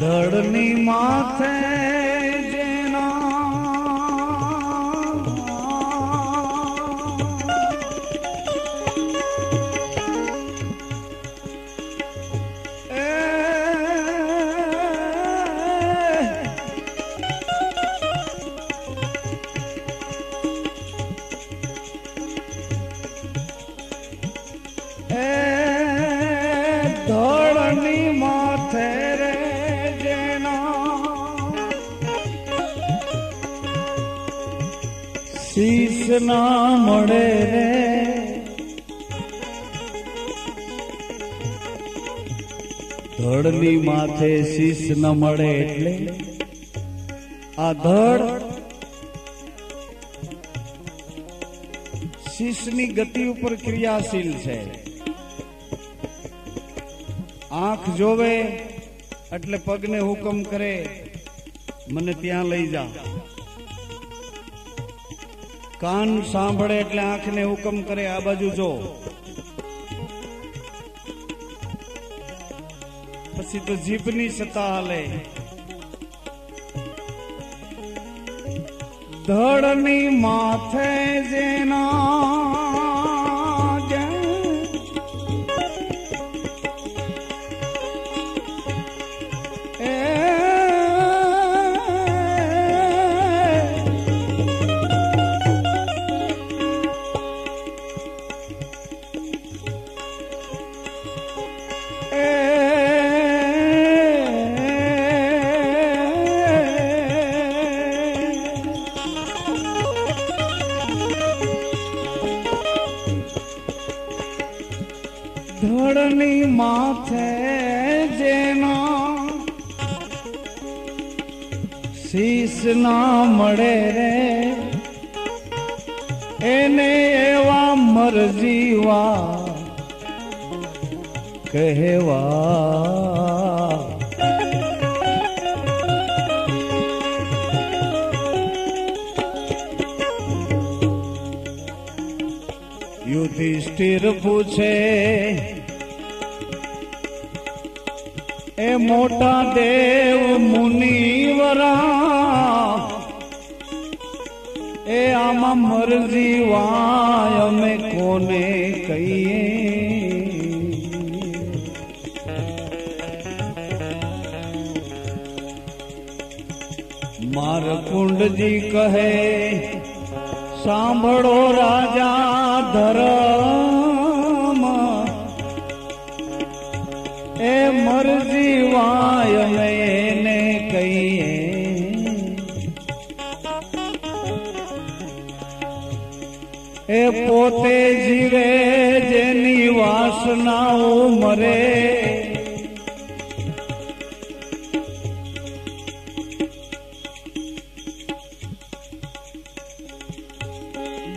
ધડની માથે જેના ધડની માથે રે શીશ ના મળે રે ધડની માથે શીશ ન મળે એટલે આ ધડ શીશની ગતિ ઉપર ક્રિયાશીલ છે. આંખ જોવે એટલે પગને હુકમ કરે મને ત્યાં લઈ જા. કાન સાંભળે એટલે આંખને હુકમ કરે આ બાજુ જો. પછી તો જીભની સત્તા હાલે. ધડની માથે જેના ધડની માથે જેના શીશ ના મળે રે એને એવા મરજીવા કહેવા. યુધિષ્ઠિર પૂછે એ મોટા દેવ મુનિવરા એ આમાં મરજી વાય અમે કોને કહીએ. મારકુંડજી કહે સાંભળો રાજા ધર્મ એ મરજી વાય અમે એને કહીએ. એ પોતે જીવે જેની વાસનાઓ મરે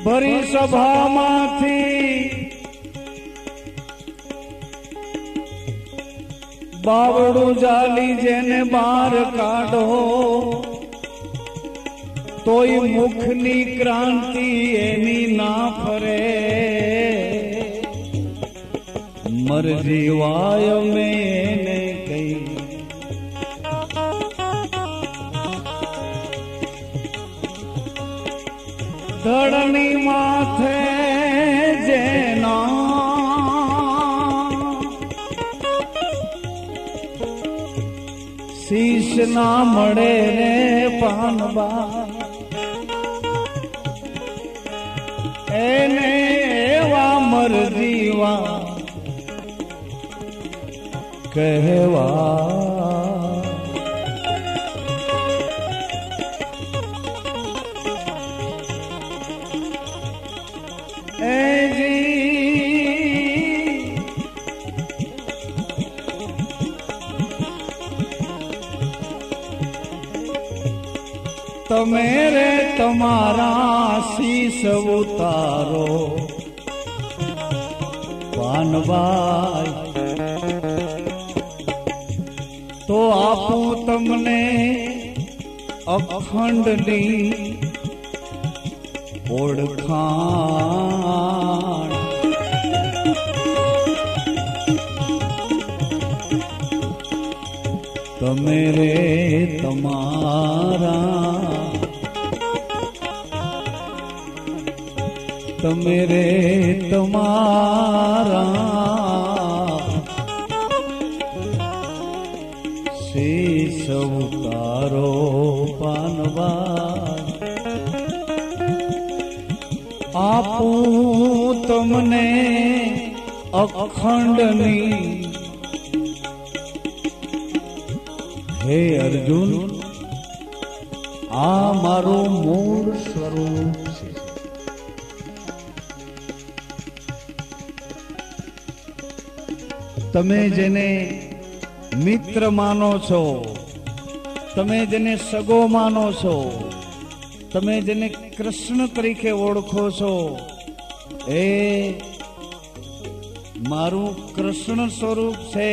ભરી સભામાંથી બાવડું જાલી જેને બહાર કાઢો તોય મુખની ક્રાંતિ એની ના ફરે. મરજી વાય મેં એને કહી. ધડની માથે જેના શીશ ના મળે રે પાનબા એને એવા મરજીવા કહેવા. તમે રે તમારા શીશ ઉતારો પાનબાઈ તો આપું તમને અખંડની ઓળખાણ. તમે રે તમારા, તમે રે તમારા, શીશ ઉતારો પાનવા, આપું તમને અખંડની. હે અર્જુન, આ મારું મૂળ સ્વરૂપ છે. તમે જેને મિત્ર માનો છો, તમે જેને સગો માનો છો, તમે જેને કૃષ્ણ તરીકે ઓળખો છો, એ મારું કૃષ્ણ સ્વરૂપ છે.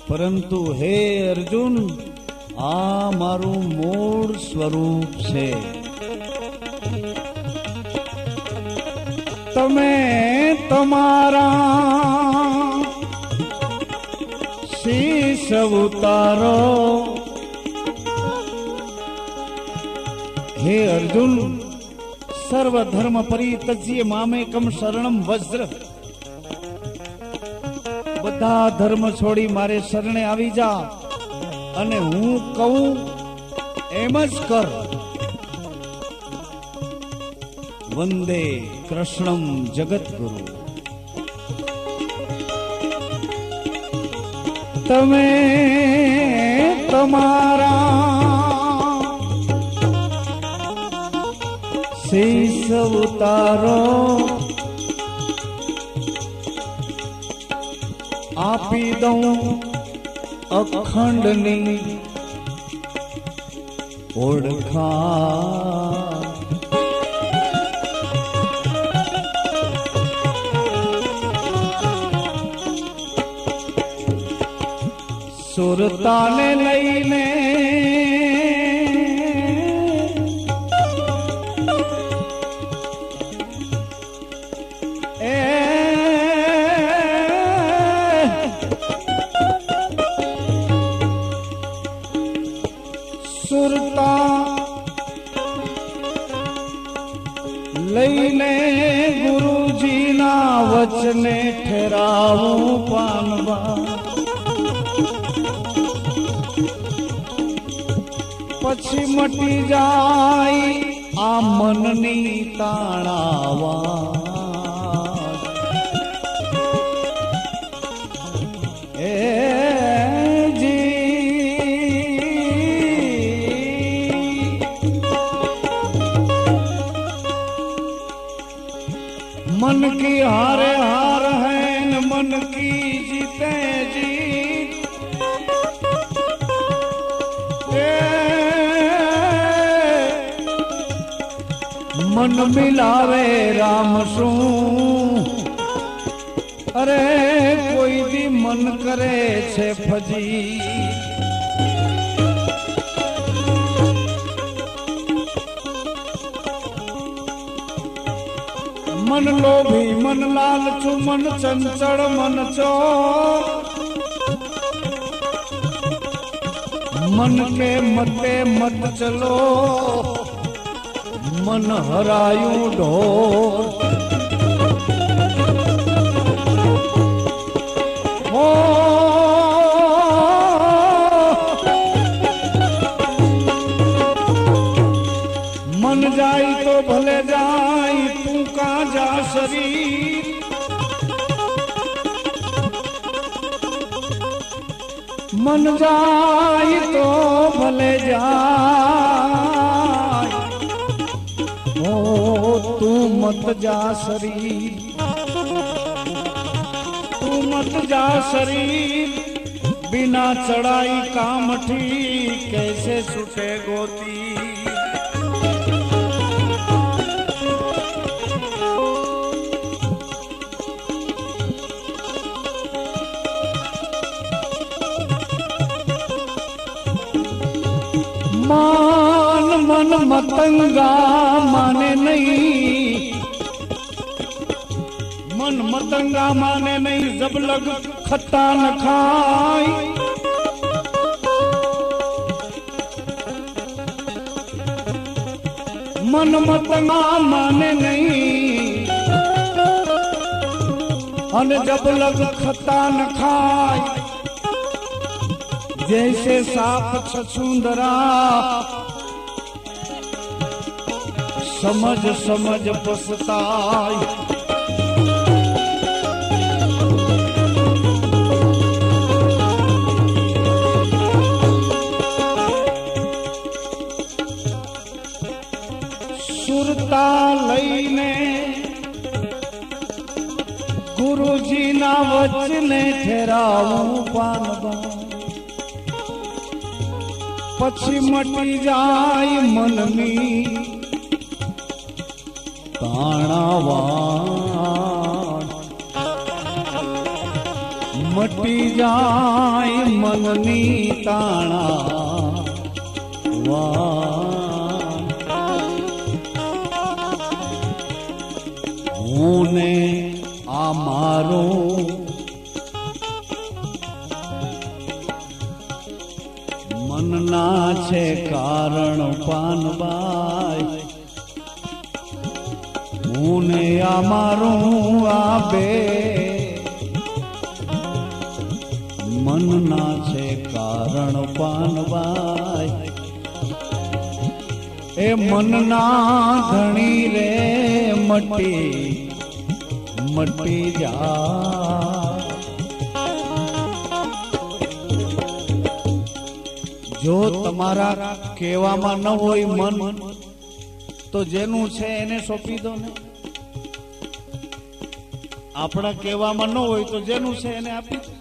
પરંતુ હે અર્જુન, આ મારું મૂળ સ્વરૂપ છે. તમે તમારા શીશ ઉતારો. હે અર્જુન, સર્વધર્મ પરિત્યજ્ય મામેકમ શરણમ વજ્ર. બધા ધર્મ છોડી મારે શરણે આવી જા, અને હું કહું એમ જ કર. વંદે કૃષ્ણમ જગતગુરુ. તમે તમારા શીશ ઉતારો. આપી દઉં અખંડની ઓળખા. સુરતાને લઈને લઈને ગુરુજીના વચને ઠેરાવું પાનવા. પછી મટી જાય આ મનની તાણાવા. मन की हारे हार है न मन की जीते जीत. मन मिलावे राम सू. अरे कोई भी मन करे छे फजी. मन लोभी मन लालचू मन चंचल मन चोर. मन के मते मत चलो मन हरायूं ढोर. हो मन जाई तो भले जाई तू का जा शरीर. मन जाई तो भले जाई, ओ तू मत जा शरीर. तू मत जा शरीर. बिना चढ़ाई कामठी कैसे छूटे गोती. मान मन मतंगा माने नहीं. मन मतंगा माने नहीं. जब लग खट्टा न खाई मन मत माने नहीं अन जब लग खता न खाय जैसे साप छछूंदरा समझ समझ पछताय सुरता लईने गुरुजी ना वचने ठहरावूं पानबा पछी मटी जाय मननी ताणावाण मटी जाय मननी ताणावाण हुने आ मारो मनना छे कारण पानबाई हुने आ मारो आबे मनना छे कारण पानबाई ए मनना धणी रे मटी मटी जा जो तमारा केवामां न होय मन तो जेनु छे एने सोंपी दो ने आपड़ा केवामां न होय तो जेनु छे एने आपी दो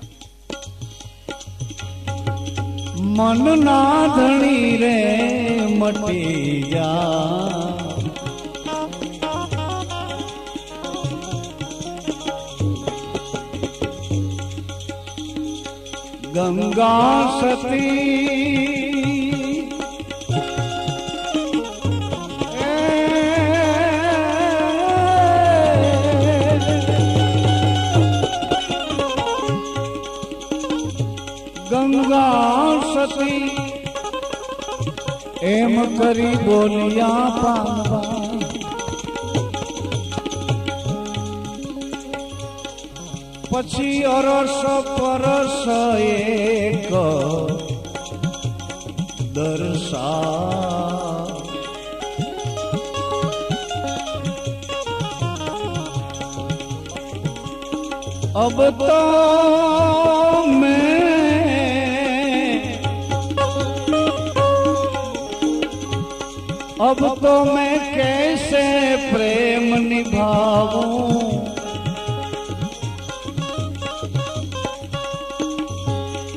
मन ना धणी रे मटी जा गंगा सती गंगा सती एम करी बोलिया पानबा पछी अरस परस एक दर्शा अब तो मैं कैसे प्रेम निभाऊं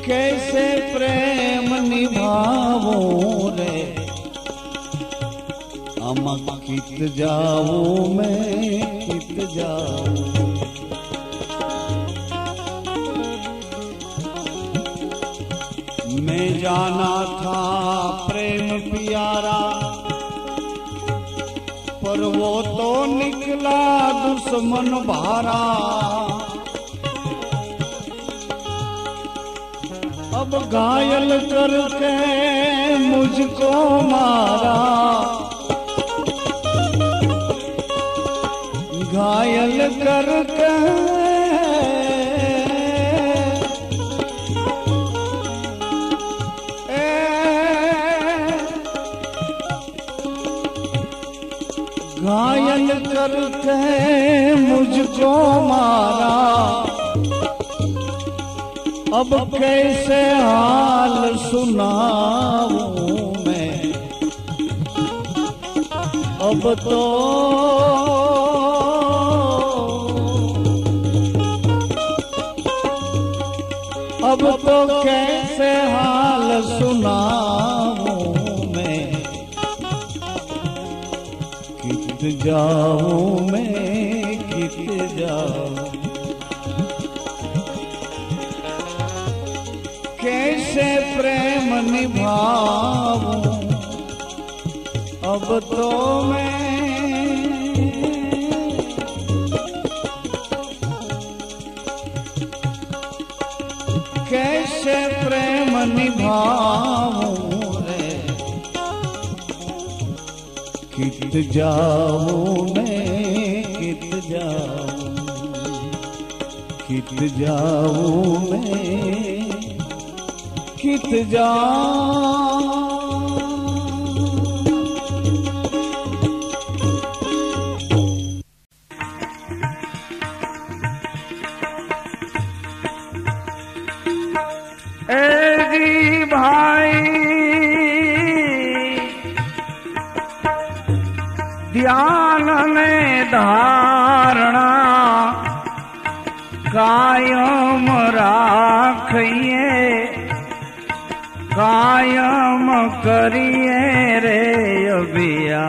कैसे प्रेम निभाऊं रे अमक कित जाऊं मैं कित जाऊं मैं जाना था प्रेम प्यारा पर वो तो निकला दुश्मन भारा अब घायल करके मुझको मारा घायल करके घायल करके मुझको मारा अब कैसे हाल सुनाऊं मैं अब तो कैसे हाल सुनाऊं मैं कित जाऊं मैं कित जाऊं कैसे प्रेम निभाऊं अब तो मैं कैसे प्रेम निभाऊं रे कित जाऊं मैं कित जाऊं, कित जाऊं मैं कित जाऊं। जी भाई ध्यान ने धारणा कायम राखिए, कायम करिए रे अभिया।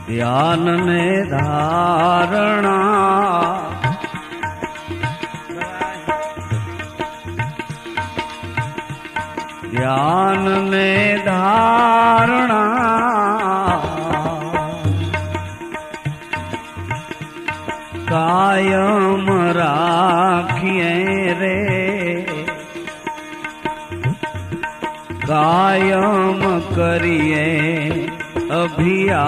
ध्यान ने धारणा ध्यान ने धारणा कायम राखिए रे, कायम करिए अभियान।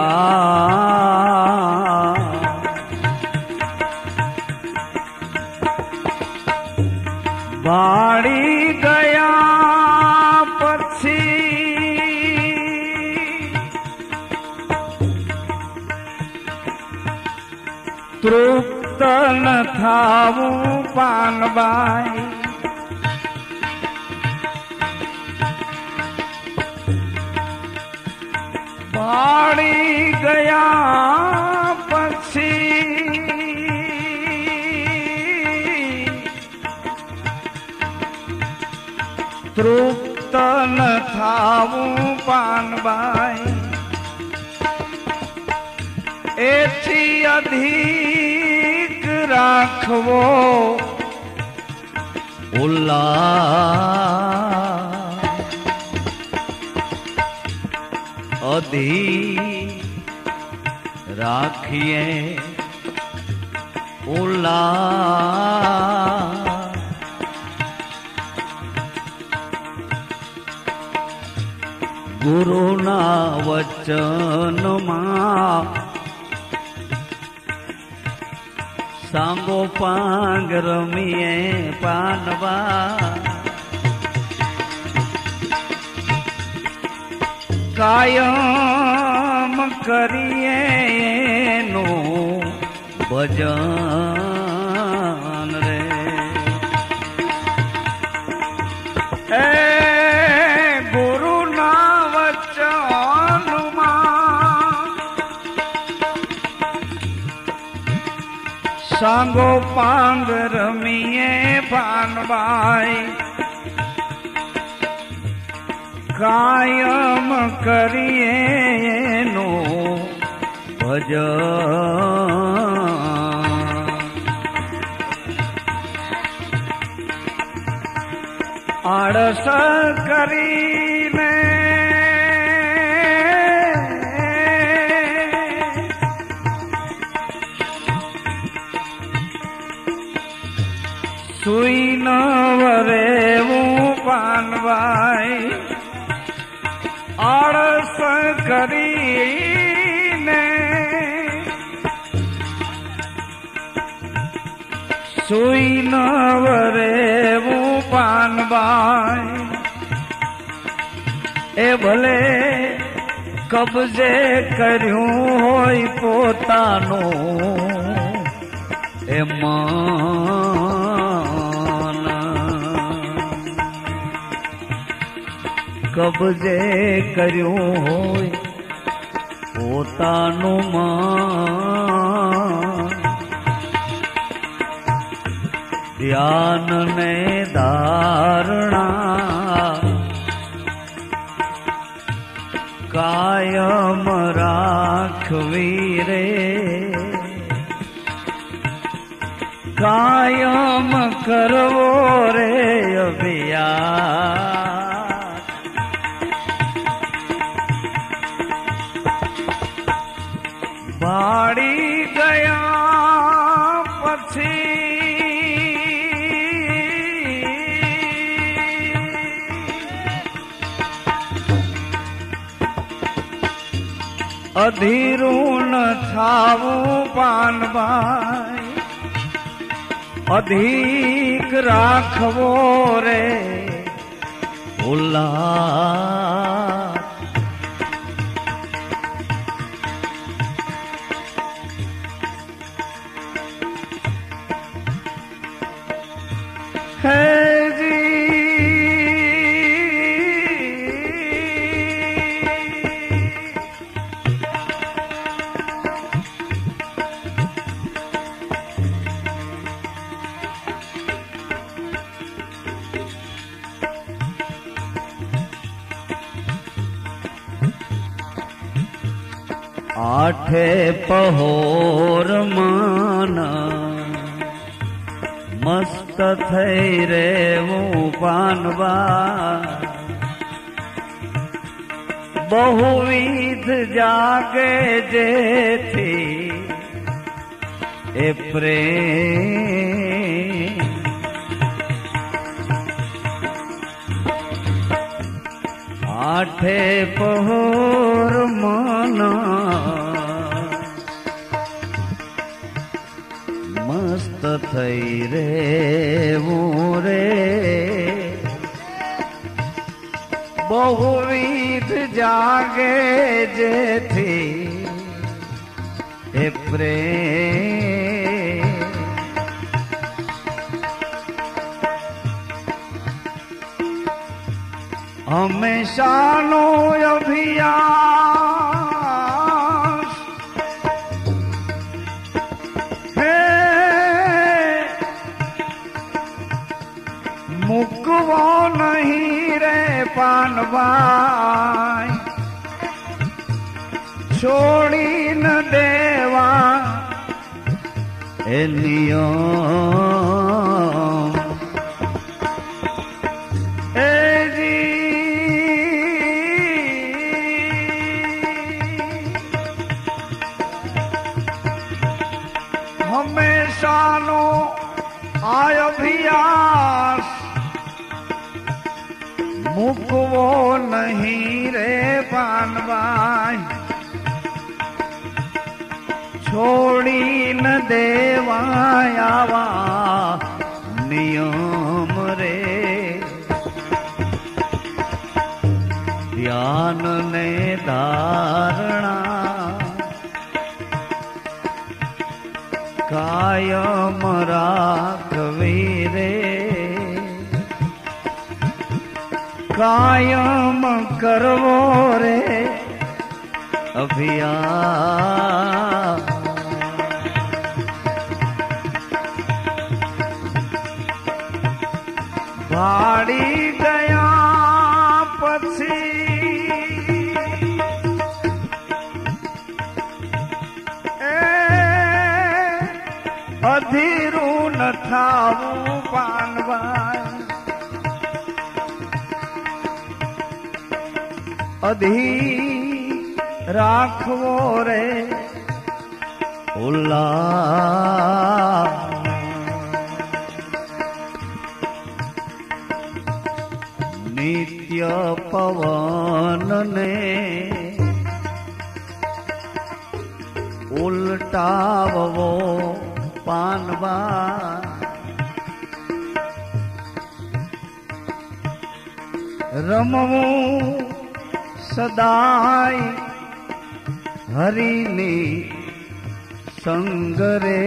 भाड़ी गया तृप्त न थावूं पानबाई, भाड़ी गया पक्षी तृप्त न थावूं पानबाई। एथी अधिक राखवो उल्लास, अधिक राखिए उल्लास। गुरुना वचन मां सांगो पांग रमीए पानवा। कायम करिए नो भजन रे। गुरु ना वचन सांगो पांग रमीए पानबाई। कायम करिए नो भजन। आळस करीने सुई न वरेવું પાનવાય। આળસ કરીને સુઈ ન વરેવું પાનવાય। એ ભલે કબજે કર્યું હોય પોતાનું એ મન, કબજે કર્યું હોય પોતાનું મન। ધ્યાન ને ધારણા કાયમ રાખવી રે, કાયમ કરવો રે અભિયાન। ભાડી ગયા પછી અધીરું ન થાવું પાનભાઈ, અધિક રાખવો રે ઉલ્લાસ. આઠે પહોર માન મસ્ત થઈ રેવું પાનવા, બહુવિધ જાગે જેથી એ પ્રેમ. આઠે પહોર મના મસ્ત થઈ રેવું રે, બહુવિધ જાગે જેથી એ પ્રેમ. હંમેશાનો અભિયાસ હે મૂકવો નહીં રે પાનભાઈ, છોડી ન દેવા એ નિયમ. હંમેશાનો આ અભિયાસ મૂકવો નહીં રે પાનભાઈ, છોડી ન દેવાય આવા નિયમ રે. ધ્યાન ને ધારણા કાયમ રાખવી રે, કાયમ કરવો રે અભિયાન. ભાડી ગયા પછી અધીરું ન થાવું પાનભાઈ, અધી રાખવો રે ઉલ્લાસ. નિત્ય પવન ને ઉલટાવવો પાનવા, રમવું સદાય હરિની સંગ રે.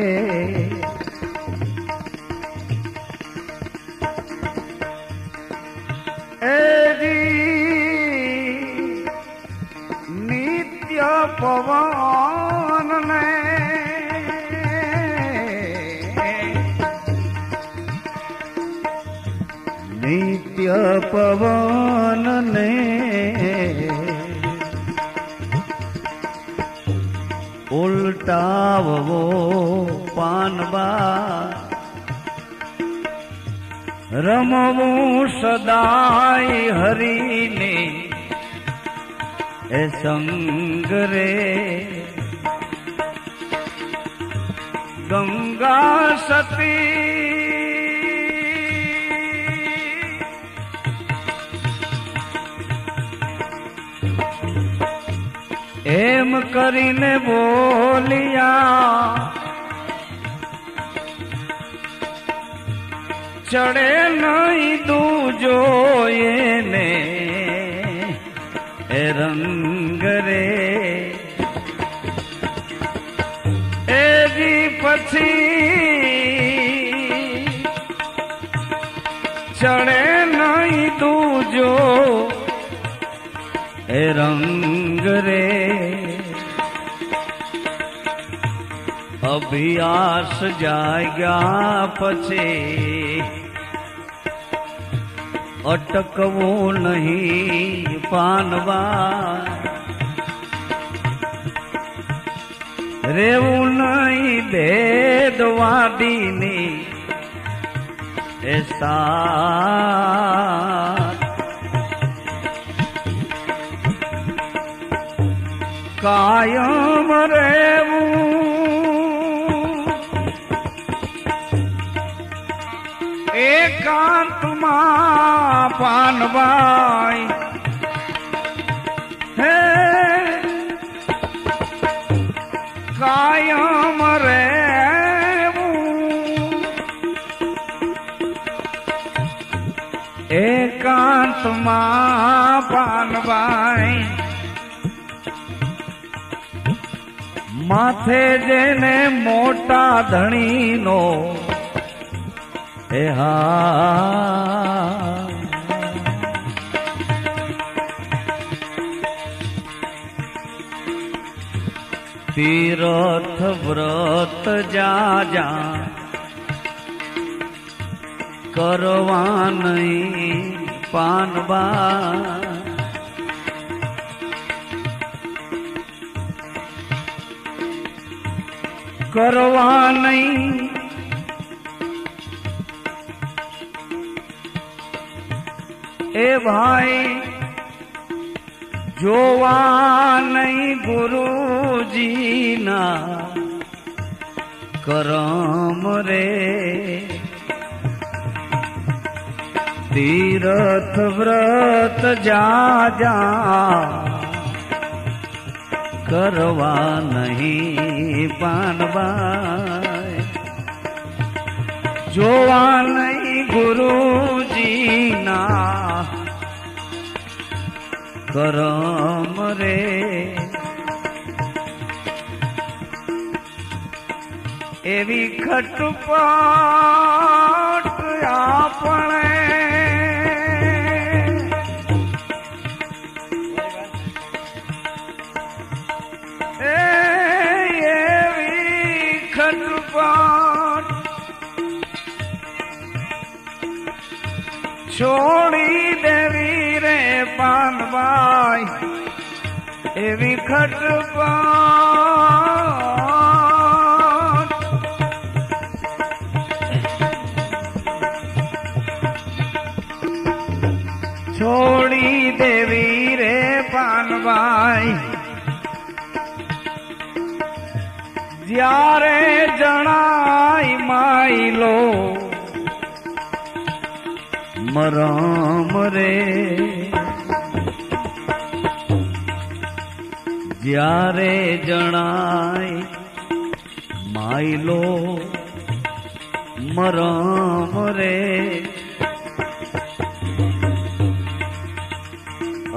નિત્ય પવન ને નિત્ય પવન ને ઉલટાવવો પાનવા, રમવું સદાય હરીને એ સંગ રે. ગંગા સતી એમ કરીને બોલિયા ચડે નહીં દૂજો એને એ રંગ રે એજી પછી ચડે નહીં દૂજો એ રંગ રે અભ્યાસ જાગ્યા પછી અટકવું નહીં પાનવા રેવું નહીં ભેદવાદીની એ સાથ કાયમ રહેવું એકાંતમાં પાનવાઈ હે કાયમ રહેવું એકાંતમાં પાનવાઈ માથે જેને મોટા ધણીનો એ હા તીર્થ વ્રત જા જા કરવા નહીં પાનવા કરવા નહીં એ ભાઈ જોવા નહીં ગુરુજીના કરમ રે તીર્થ વ્રત જા જા કરવા નહીં પાનવાય જોવા નહીં ગુરુજીના કરમ રે એવી ખટપટ આપણે છોડી દેવી રે પાનવાઈ એવી ખટપટ છોડી દેવી રે પાનવાઈ જ્યારે જણાય માયલો મરમ રે જ્યારે જણાય માયલો મરમ રે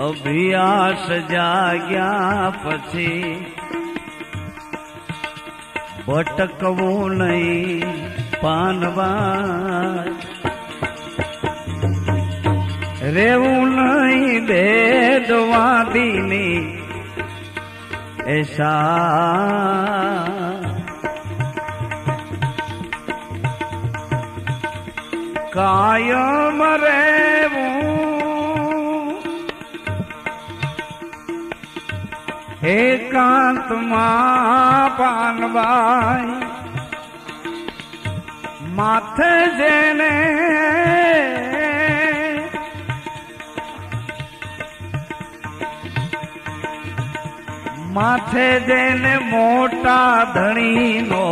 અભ્યાસ જાગ્યા પછી ભટકવું નહીં પાનવા રેવું નહીં ભેદવાદીની એસા કાયમ રહેવું એકાંતમાં પાનવાઈ માથે જેને માથે જેને મોટા ધણીનો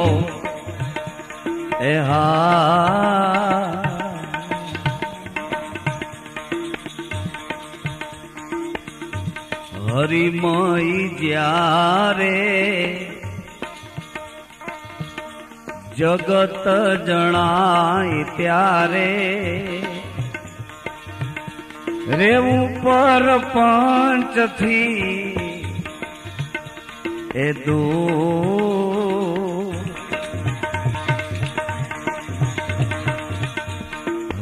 એ હા હરિમય જ્યારે જગત જણાય ત્યારે રેવું પર પંચથી એ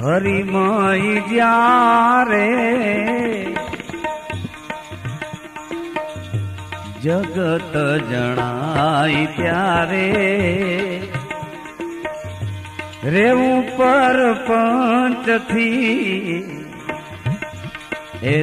હરિમય જ્યારે જગત જણાય ત્યારે રેવું પર પંચથી એ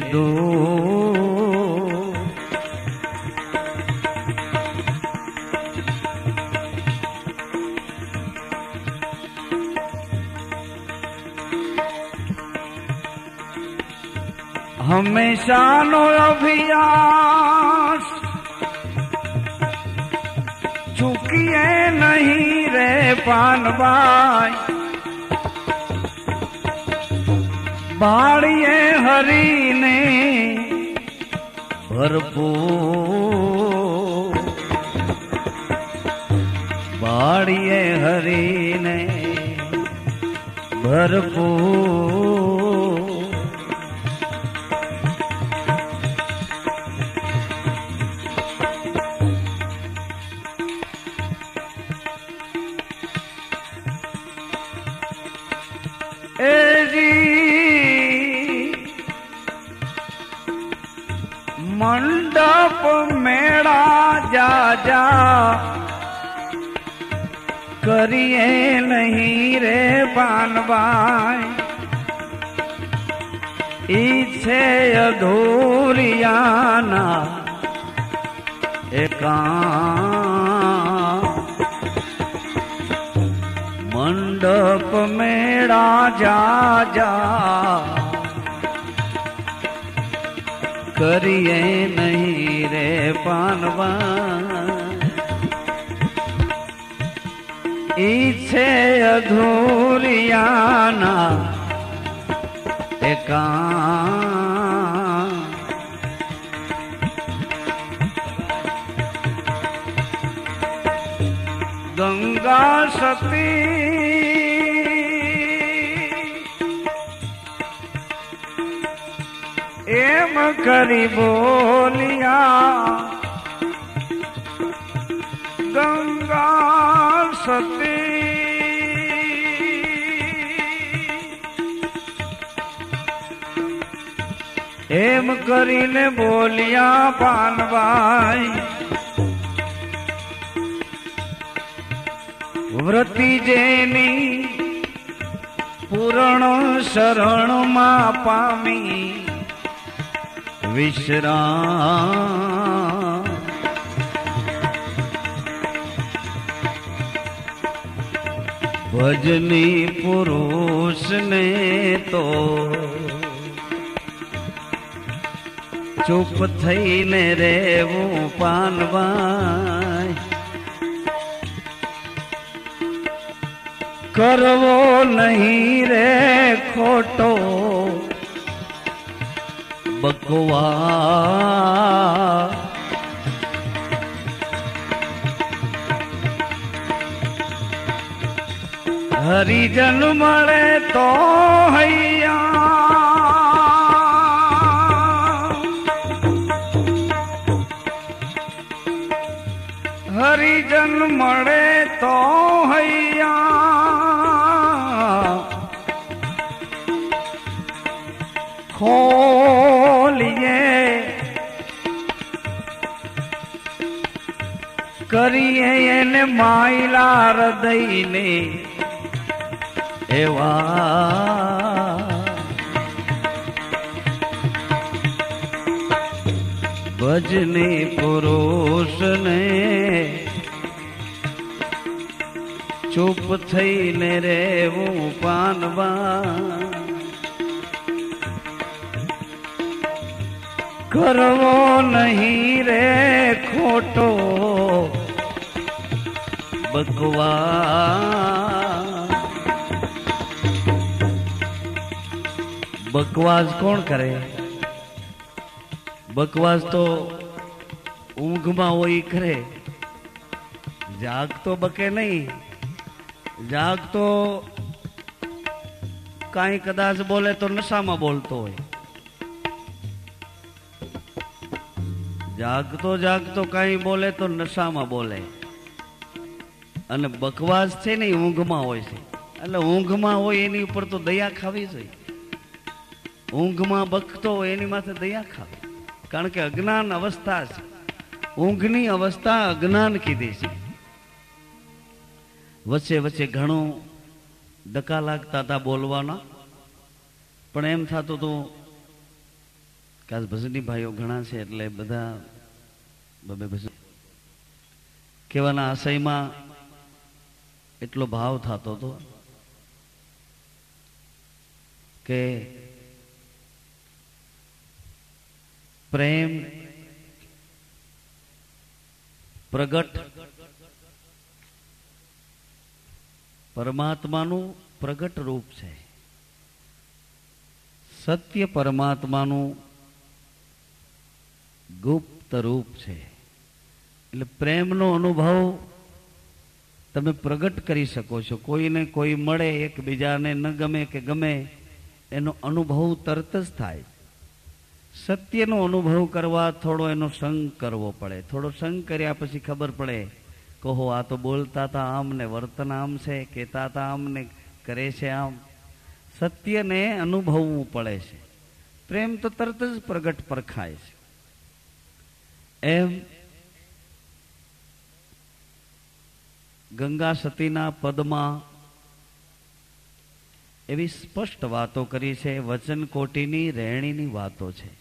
હંમેશાનો અભ્યાસ ચૂકીએ નહીં રે પાનબાઈ બાળીએ હરીને ભરપૂર બાળીએ હરીને ભરપૂર મંડપ મેળા જાજા કરીએ નહીં રે પાનબાઈ ઈચ્છે અધૂરિયાના એકા મંડપ મેળા જાજા કરીએ નહીં રે પાનવા ઈચ્છે અધૂરિયાના એકા ગંગા સતી એમ કરી બોલિયા ગંગા સતી એમ કરીને બોલિયા પાનબાઈ વ્રતી જેની પૂરણ શરણમાં પામી વિશ્રામ ભજની પુરુષને તો ચૂપ થઈને રેવું પાનવાય કરવો નહીં રે ખોટો બકવા હરિજન મળે તો હૈયા હરિજન મળે તો હૈયા ખોલીએ કરીએ એને માયલા હૃદયને એવા ભજની પુરુષને ચૂપ થઈને રેવું પાનવા કરવો નહીં રે ખોટો બકવાસ બકવાસ કોણ કરે? બકવાસ તો ઊંઘમાં હોય કરે, જાગતો બકે નહીં. જાગતો કાંઈ કદાચ બોલે તો નશામાં બોલતો હોય. જાગતો કાંઈ બોલે તો નશામાં બોલે. અને બકવાસ છે ને ઊંઘમાં હોય છે. એટલે ઊંઘમાં હોય એની ઉપર તો દયા ખાવી જોઈએ. ઊંઘમાં બકતો હોય એની માથે દયા ખાવી. કારણ કે અજ્ઞાન અવસ્થા છે. ઊંઘની અવસ્થા અજ્ઞાન કીધી છે. વચ્ચે વચ્ચે ઘણું ડકા લાગતા હતા બોલવાના, પણ એમ થતું હતું કે આજ ભજની ભાઈઓ ઘણા છે એટલે બધા ભજન કહેવાના આશયમાં એટલો ભાવ થતો હતો કે પ્રેમ પ્રગટ પરમાત્માનું પ્રગટ રૂપ છે. સત્ય પરમાત્માનું ગુપ્ત રૂપ છે. એટલે પ્રેમનો અનુભવ તમે પ્રગટ કરી શકો છો. કોઈને કોઈ મળે, એકબીજાને ન ગમે કે ગમે, એનો અનુભવ તરત જ થાય. સત્યનો અનુભવ કરવા થોડો એનો સંગ કરવો પડે. થોડો સંગ કર્યા પછી ખબર પડે, કહો આ તો બોલતા હતા આમ ને વર્તન આમ છે, કહેતા હતા આમ ને કરે છે આમ. સત્યને અનુભવવું પડે છે. પ્રેમ તો તરત જ પ્રગટ પરખાય છે. એમ ગંગા સતીના પદમાં એવી સ્પષ્ટ વાતો કરી છે. વચન કોટીની રહેણીની વાતો છે.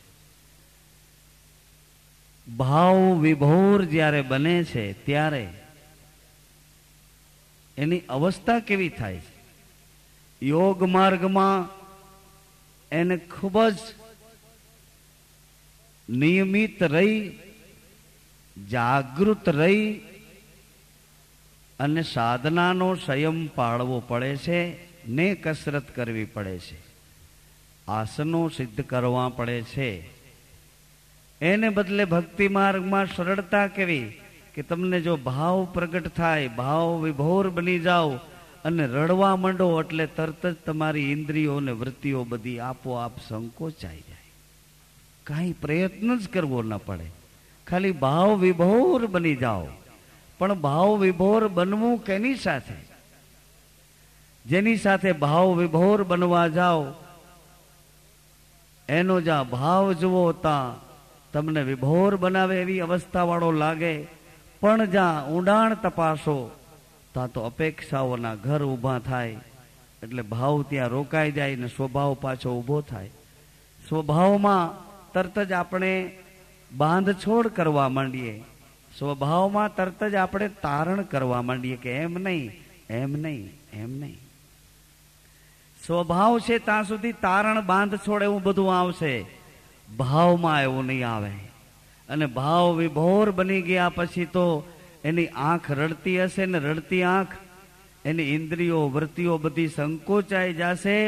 ભાવ વિભોર જ્યારે બને છે ત્યારે એની અવસ્થા કેવી થાય છે. યોગ માર્ગમાં એને ખૂબ જ નિયમિત રહી, જાગૃત રહી અને સાધનાનો સંયમ પાળવો પડે છે ને કસરત કરવી પડે છે. આસનો સિદ્ધ કરવા પડે છે. એને બદલે ભક્તિ માર્ગમાં સરળતા કેવી કે તમને જો ભાવ પ્રગટ થાય, ભાવ વિભોર બની જાઓ અને રડવા માંડો એટલે તરત જ તમારી ઇન્દ્રિયો ને વૃત્તિઓ બધી આપોઆપ સંકોચાઈ જાય. કાંઈ પ્રયત્ન જ કરવો ન પડે. ખાલી ભાવ વિભોર બની જાઓ. પણ ભાવ વિભોર બનવું કેની સાથે? જેની સાથે ભાવ વિભોર બનવા જાઓ એનો જ્યાં ભાવ જુઓ ત્યાં તમને વિભોર બનાવે એવી અવસ્થા વાળો લાગે. પણ જ્યાં ઊંડાણ તપાસો ત્યાં તો અપેક્ષાઓના ઘર ઊભા થાય. એટલે ભાવ ત્યાં રોકાઈ જાય ને સ્વભાવ પાછો ઊભો થાય. સ્વભાવમાં તરત જ આપણે બાંધછોડ કરવા માંડીએ. સ્વભાવમાં તરત જ આપણે તારણ કરવા માંડીએ કે એમ નહીં, એમ નહીં, એમ નહીં. સ્વભાવ છે ત્યાં સુધી તારણ બાંધછોડ એવું બધું આવશે. ભાવમાં એવું નહીં આવે. અને ભાવ વિભોર બની ગયા પછી તો એની આંખ રડતી હશે ને રડતી આંખ એની ઇન્દ્રિયો વૃત્તિઓ બધી સંકોચાઈ જશે.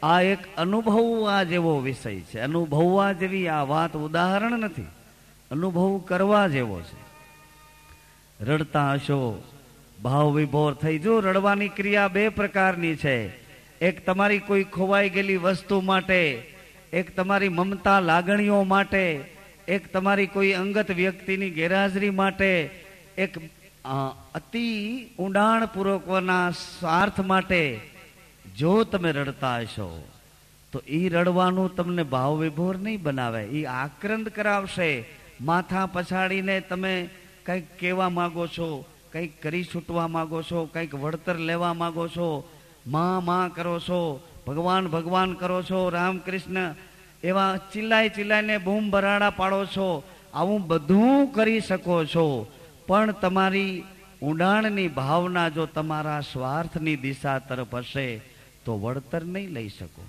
આ એક અનુભવવા જેવો વિષય છે. અનુભવવા જેવી આ વાત ઉદાહરણ નથી, અનુભવ કરવા જેવો છે. રડતા હશો, ભાવ વિભોર થઈ. જો રડવાની ક્રિયા બે પ્રકારની છે. એક તમારી કોઈ ખોવાઈ ગયેલી વસ્તુ માટે, એક તમારી મમતા લાગણીઓ માટે, એક તમારી કોઈ અંગત વ્યક્તિની ગેરહાજરી માટે, એક અતિ ઊંડાણપૂર્વકના સ્વાર્થ માટે જો તમે રડતા હશો તો એ રડવાનું તમને ભાવ વિભોર નહીં બનાવે. એ આક્રંદ કરાવશે. માથા પછાડીને તમે કંઈક કહેવા માગો છો, કંઈક કરી છૂટવા માગો છો, કંઈક વળતર લેવા માગો છો, માં કરો છો, ભગવાન ભગવાન કરો છો, રામકૃષ્ણ એવા ચિલ્લાઈને બૂમ ભરાડા પાડો છો. આવું બધું કરી શકો છો. પણ તમારી ઊંડાણની ભાવના જો તમારા સ્વાર્થની દિશા તરફ હશે તો વળતર નહીં લઈ શકો.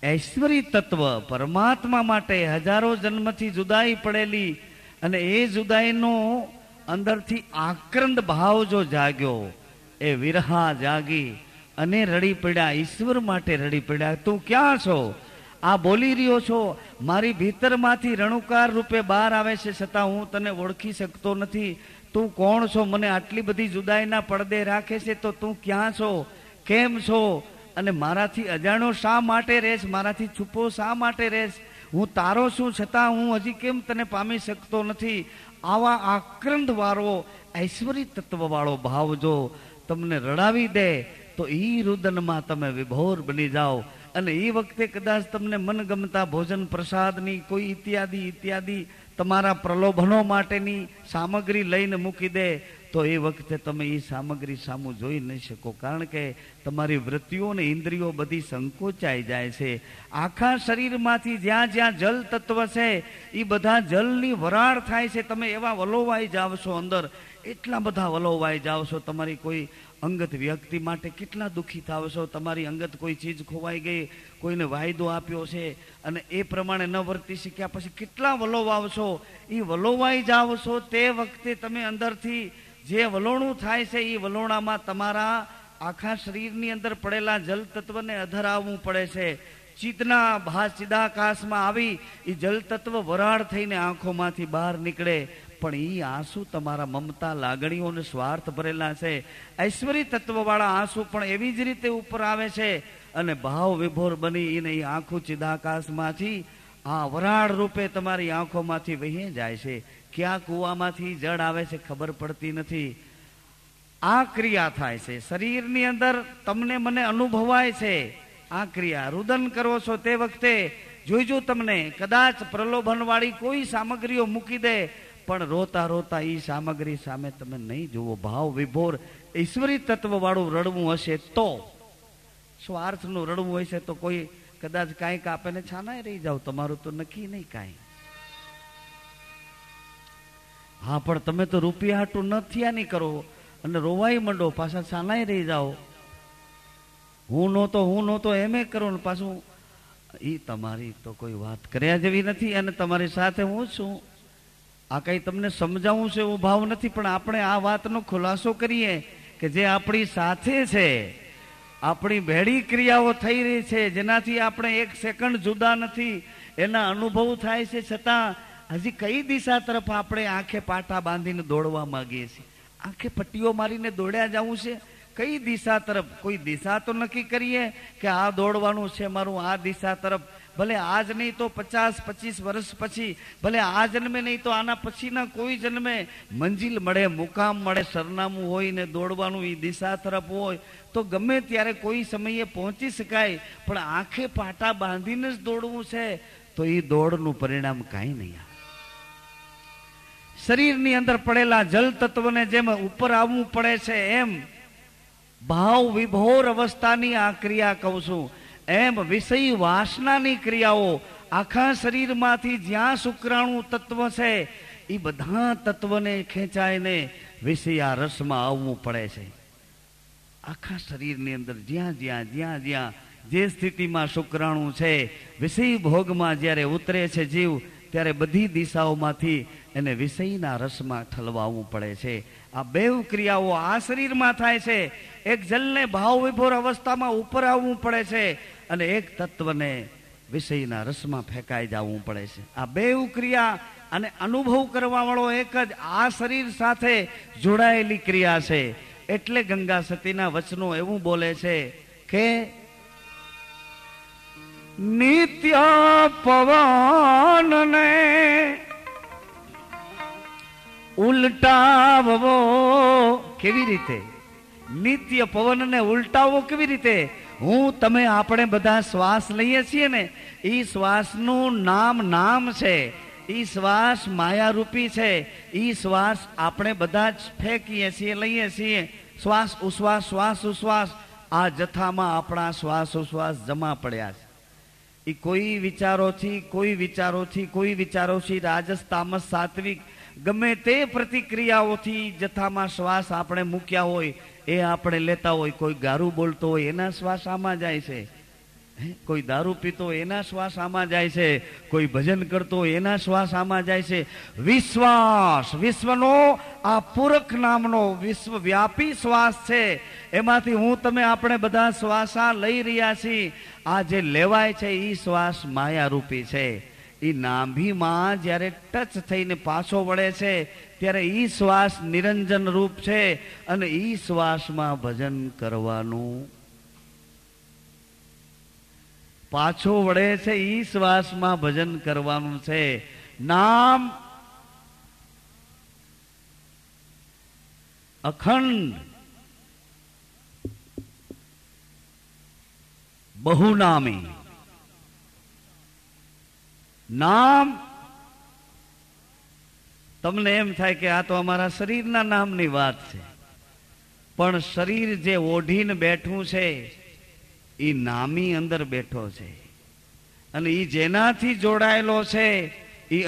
ઐશ્વર્ય તત્વ પરમાત્મા માટે હજારો જન્મથી જુદાઈ પડેલી અને એ જુદાઈનો અંદરથી આક્રંદ ભાવ જો જાગ્યો, એ વિરહા જાગી અને રડી પડ્યા. ઈશ્વર માટે રડી પડ્યા. તું ક્યાં છો? આ બોલી રહ્યો છો, મારી ભીતરમાંથી રણુકાર રૂપે બહાર આવે છે, છતાં હું તને ઓળખી શકતો નથી. તું કોણ છો? મને આટલી બધી જુદાઈના પડદે રાખે છે, તો તું ક્યાં છો, કેમ છો, અને મારાથી અજાણ્યો શા માટે રહેશ, મારાથી છુપો શા માટે રહેશ? હું તારો છું, છતાં હું હજી કેમ તને પામી શકતો નથી? આવા આક્રંદ વાળો ઐશ્વર્ય તત્વ વાળો ભાવ જો તમને રડાવી દે તો ઈ રુદનમાં તમે વિભોર બની જાઓ. અને એ વખતે કદાચ તમને મનગમતા ભોજન પ્રસાદની કોઈ ઇત્યાદિ તમારા પ્રલોભનો માટેની સામગ્રી લઈને મૂકી દે તો એ વખતે તમે એ સામગ્રી સામું જોઈ નહીં શકો, કારણ કે તમારી વૃત્તિઓ ને ઇન્દ્રિયો બધી સંકોચાઈ જાય છે. આખા શરીરમાંથી જ્યાં જ્યાં જલ તત્વ છે એ બધા જલની વરાળ થાય છે. તમે એવા વલોવાઈ જાવ છો, અંદર એટલા બધા વલોવાઈ જાવ છો. તમારી કોઈ અંગત વ્યક્તિ માટે કેટલા દુઃખી થાવ છો. તમારી અંગત કોઈ ચીજ ખોવાઈ ગઈ, કોઈને વાયદો આપ્યો છે અને એ પ્રમાણે ન વર્તી શક્યા, પછી કેટલા વલોવાવ છો. એ વલોવાઈ જાવ છો તે વખતે તમે અંદરથી જે વલોણું થાય છે એ વલોણામાં તમારા આખા શરીરની અંદર પડેલા જલ તત્વને અધરાવવું પડે છે. ચિદાકાશમાં આવી એ જલ તત્વ વરાળ થઈને આંખોમાંથી બહાર નીકળે, પણ એ આંસુ તમારા મમતા, લાગણીઓ અને સ્વાર્થ ભરેલા છે. ઐશ્વર્ય તત્વ વાળા આંસુ પણ એવી જ રીતે ઉપર આવે છે અને ભાવ વિભોર બની એને એ આંખું ચિદાકાશમાંથી આ વરાળ રૂપે તમારી આંખોમાંથી વહી જાય છે. ક્યાં કુવામાંથી જળ આવે છે ખબર પડતી નથી. આ ક્રિયા થાય છે શરીરની અંદર, તમને મને અનુભવાય છે આ ક્રિયા. રુદન કરો છો તે વખતે જોઈજો તમને કદાચ પ્રલોભન વાળી કોઈ સામગ્રીઓ મૂકી દે, પણ રોતા રોતા એ સામગ્રી સામે તમે નહીં જુઓ. ભાવ વિભોર ઈશ્વરી તત્વ વાળું રડવું હશે તો, સ્વાર્થનું રડવું હશે તો કોઈ કદાચ કાંઈક આપે ને છાનાય રહી જાવ, તમારું તો નક્કી નહીં કાંઈ. હા, પણ તમે તો રૂપિયા હાટું ન થયા નહીં કરો અને રોવાઈ મંડો, પાછા છાનાય રહી જાઓ. હું નહોતો એમે કરો ને પાછું એ તમારી તો કોઈ વાત કર્યા જેવી નથી. અને તમારી સાથે હું છું, આ કઈ તમને સમજાવું છે એવો ભાવ નથી, પણ આપણે આ વાતનો ખુલાસો કરીએ કે જે આપણી સાથે છે, આપણી ભેડી ક્રિયાઓ થઈ રહી છે, જેનાથી આપણે એક સેકન્ડ જુદા નથી, એના અનુભવ થાય છે, છતાં હજી કઈ દિશા તરફ આપણે આંખે પાટા બાંધીને દોડવા માંગીએ છીએ. આંખે પટ્ટીઓ મારીને દોડ્યા જવું છે કઈ દિશા તરફ? કોઈ દિશા તો નક્કી કરીએ કે આ દોડવાનું છે મારું આ દિશા તરફ. ભલે આજ નહીં તો 50-25 વર્ષ પછી, ભલે આ જન્મે નહીં તો આના પછીના કોઈ જન્મે મંજિલ મળે, મુકામ મળે, સરનામું હોય ને દોડવાનું એ દિશા તરફ હોય તો ગમે ત્યારે કોઈ સમયે પહોંચી શકાય. પણ આંખે પાટા બાંધીને જ દોડવું છે તો એ દોડનું પરિણામ કાંઈ નહીં. શરીરની અંદર પડેલા જલ તત્વને જેમ ઉપર આવવું પડે છે એમ ભાવ વિભોર અવસ્થાની આ ક્રિયા કહું છું, એમ વિષય વાસનાની ક્રિયાઓ આખા શરીરમાંથી જ્યાં શુક્રાણુ તત્વ છે એ બધા તત્વને ખેંચાઈને વિષયા રસમાં આવવું પડે છે. આખા શરીરની અંદર જ્યાં જ્યાં જે સ્થિતિમાં શુક્રાણુ છે, વિષય ભોગમાં જ્યારે ઉતરે છે જીવ, ત્યારે બધી દિશાઓમાંથી એને વિષયના રસમાં ઠલવાવું પડે છે. આ બેવ ક્રિયાઓ આ શરીરમાં થાય છે. એક જલને ભાવ વિભોર અવસ્થામાં ઉપર આવવું પડે છે અને એક તત્વને વિષયના રસમાં ફેંકાઈ જવું પડે છે. આ બેવ ક્રિયા અને અનુભવ કરવા વાળો એક જ આ શરીર સાથે જોડાયેલી ક્રિયા છે. એટલે ગંગા સતીના વચનો એવું બોલે છે કે નિત્ય પવન ને ઉલટાવવો. કેવી રીતે? નિત્ય પવન ને ઉલટાવવો કેવી રીતે? હું તમે આપણે બધા શ્વાસ લઈએ છીએ ને, એ શ્વાસનું નામ છે. એ શ્વાસ માયારૂપી છે. એ શ્વાસ આપણે બધા જ ફેંકીએ છીએ, લઈએ છીએ. શ્વાસ ઉશ્વાસ, શ્વાસ ઉશ્વાસ, આ જથ્થામાં આપણા શ્વાસ ઉશ્વાસ જમા પડ્યા છે. એ કોઈ વિચારોથી રાજસ તામસ સાત્વિક ગમે તે પ્રતિક્રિયાઓથી જથ્થામાં શ્વાસ આપણે મૂક્યા હોય, એ આપણે લેતા હોય. કોઈ ગારું બોલતો હોય એના શ્વાસ આમાં જાય છે, કોઈ દારૂ પીતો એના શ્વાસ આમાં જાય છે, કોઈ ભજન કરતો એના શ્વાસ આમાં જાય છે. વિશ્વાસ વિશ્વનો આ પૂરક નામનો વિશ્વવ્યાપી શ્વાસ છે. એમાંથી હું તમે આપણે બધા શ્વાસા લઈ રહ્યા છીએ. આ જે લેવાય છે એ શ્વાસ માયારૂપી છે. એ નાભીમાં જ્યારે ટચ થઈને પાછો વળે છે ત્યારે એ શ્વાસ નિરંજન રૂપ છે અને એ શ્વાસમાં ભજન કરવાનું. પાછો વળે છે એ શ્વાસમાં ભજન કરવાનું છે. નામ અખંડ બહુનામી. નામ તમને એમ થાય કે આ તો અમારા શરીરના નામની વાત છે, પણ શરીર જે ઓઢીને બેઠું છે એ નામી અંદર બેઠો છે અને એ જેનાથી જોડાયેલો છે એ